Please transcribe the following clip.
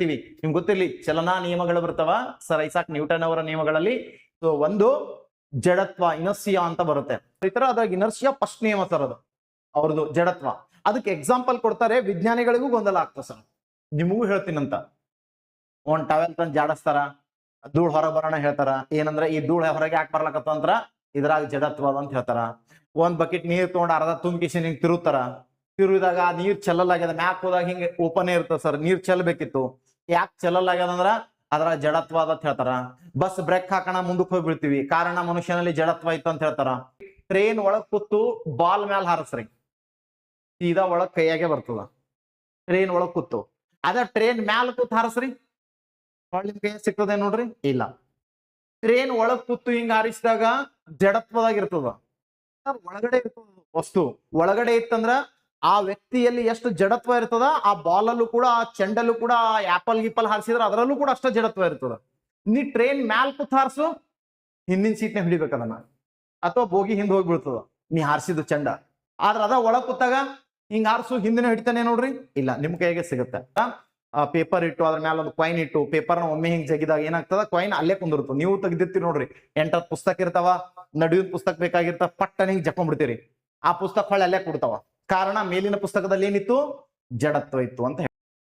ನಿಮ್ಗೆ ಗೊತ್ತಿರ್ಲಿ ಚಲನಾ ನಿಯಮಗಳು ಬರ್ತಾವ ಸರ್ ಐಸಾಕ್ ನ್ಯೂಟನ್ ಅವರ ನಿಯಮಗಳಲ್ಲಿ. ಸೊ ಒಂದು ಜಡತ್ವ ಇನರ್ಸಿಯಾ ಅಂತ ಬರುತ್ತೆ ಈ ತರ. ಅದ್ರಾಗ ಇನರ್ಸಿಯಾ ಫಸ್ಟ್ ನಿಯಮ ಸರ್ ಅದು ಅವ್ರದ್ದು ಜಡತ್ವ. ಅದಕ್ಕೆ ಎಕ್ಸಾಂಪಲ್ ಕೊಡ್ತಾರೆ, ವಿಜ್ಞಾನಿಗಳಿಗೂ ಗೊಂದಲ ಆಗ್ತದೆ ಸರ್, ನಿಮಗೂ ಹೇಳ್ತೀನಂತ. ಒಂದ್ ಟವೆಲ್ ತಂದು ಜಾಡಸ್ತಾರ, ಧೂಳ್ ಹೊರ ಬರೋಣ ಹೇಳ್ತಾರ. ಏನಂದ್ರೆ ಈ ಧೂಳ್ ಹೊರಗೆ ಯಾಕೆ ಬರ್ಲಕತ್ತ ಅಂದ್ರ ಇದ್ರಾಗ ಜಡತ್ವ ಅಂತ ಹೇಳ್ತಾರ. ಒಂದ್ ಬಕೆಟ್ ನೀರ್ ತಗೊಂಡ್ ಅರ್ಧ ತುಂಬಿಸಿ ಹಿಂಗ್ ತಿರುತ್ತಾರ, ತಿರುವಿದಾಗ ಆ ನೀರ್ ಚೆಲ್ಲಲಾಗ್ಯದ, ಮ್ಯಾಕ್ ಹೋದಾಗ ಹಿಂಗೆ ಓಪನ್ ಇರ್ತದ ಸರ್, ನೀರ್ ಚೆಲ್ಲಬೇಕಿತ್ತು, ಯಾಕೆ ಚೆಲ್ಲಲಾಗ್ಯದ ಅಂದ್ರ ಅದ್ರ ಜಡತ್ವ ಅಂತ ಹೇಳ್ತಾರ. ಬಸ್ ಬ್ರೇಕ್ ಹಾಕೋಣ ಮುಂದಕ್ಕೆ ಹೋಗಿ ಬೀಳ್ತೀವಿ, ಕಾರಣ ಮನುಷ್ಯನಲ್ಲಿ ಜಡತ್ವ ಇತ್ತು ಅಂತ ಹೇಳ್ತಾರ. ಟ್ರೈನ್ ಒಳಗ್ ಕೂತು ಬಾಲ್ ಮ್ಯಾಲ ಹಾರಸ್ರಿ, ಸೀದಾ ಒಳಗ್ ಕೈಯಾಗೆ ಬರ್ತದ. ಟ್ರೈನ್ ಒಳಗ್ ಕೂತು ಅದ ಟ್ರೈನ್ ಮ್ಯಾಲ ಕೂತ್ ಹಾರಸ್ರಿ, ನಿಮ್ ಕೈಯಾಗ ಸಿಗ್ತದೆ ನೋಡ್ರಿ, ಇಲ್ಲ. ಟ್ರೈನ್ ಒಳಗ್ ಕೂತು ಹಿಂಗ ಹಾರಿಸಿದಾಗ ಜಡತ್ವದಾಗ ಇರ್ತದ. ಒಳಗಡೆ ಇರ್ತದ ವಸ್ತು, ಒಳಗಡೆ ಇತ್ತಂದ್ರ ಆ ವ್ಯಕ್ತಿಯಲ್ಲಿ ಎಷ್ಟು ಜಡತ್ವ ಇರ್ತದ, ಆ ಬಾಲ್ ಅಲ್ಲೂ ಕೂಡ, ಆ ಚೆಂಡಲ್ಲೂ ಕೂಡ, ಆ ಆಪಲ್ ಗಿಪ್ಪಲ್ ಹಾರಿಸಿದ್ರ ಅದರಲ್ಲೂ ಕೂಡ ಅಷ್ಟ ಜಡತ್ವ ಇರ್ತದ. ನೀ ಟ್ರೈನ್ ಮ್ಯಾಲ್ ಕೂತ್ ಹಾರಿಸು, ಹಿಂದಿನ ಸೀಟ್ನ ಹಿಡಿಬೇಕದನ್ನ, ಅಥವಾ ಬೋಗಿ ಹಿಂದ್ ಹೋಗಿ ಬೀಳ್ತದ ನೀ ಹಾರಿಸಿದ ಚೆಂಡ. ಆದ್ರ ಅದ ಒಳಗ್ ಕೂತಾಗ ಹಿಂಗ ಹಾರಿಸು, ಹಿಂದಿನ ಹಿಡಿತಾನೆ ನೋಡ್ರಿ, ಇಲ್ಲ, ನಿಮ್ ಕೈಗೆ ಸಿಗುತ್ತೆ. ಪೇಪರ್ ಇಟ್ಟು ಅದ್ರ ಮೇಲೆ ಒಂದು ಕಾಯಿನ್ ಇಟ್ಟು ಪೇಪರ್ನ ಒಮ್ಮೆ ಹಿಂಗ್ ಜಗಿದಾಗ ಏನಾಗ್ತದ, ಕಾಯಿನ್ ಅಲ್ಲೇ ಕುಂದಿರ್ತದೆ. ನೀವು ತೆಗ್ದಿರ್ತೀರಿ ನೋಡ್ರಿ, 8 ಪುಸ್ತಕ ಇರ್ತಾವ, ನಡುವಿನ ಪುಸ್ತಕ ಬೇಕಾಗಿರ್ತಾವ, ಪಟ್ಟನ ಹಿಂಗ್ ಜಕ್ಕೊಂಡ್ಬಿಡ್ತೀರಿ, ಆ ಪುಸ್ತಕ ಹೊಳ್ಳಿ ಅಲ್ಲೇ ಕೊಡ್ತಾವ. ಕಾರಣ ಮೇಲಿನ ಪುಸ್ತಕದಲ್ಲಿ ಏನಿತ್ತು, ಜಡತ್ವ ಇತ್ತು ಅಂತ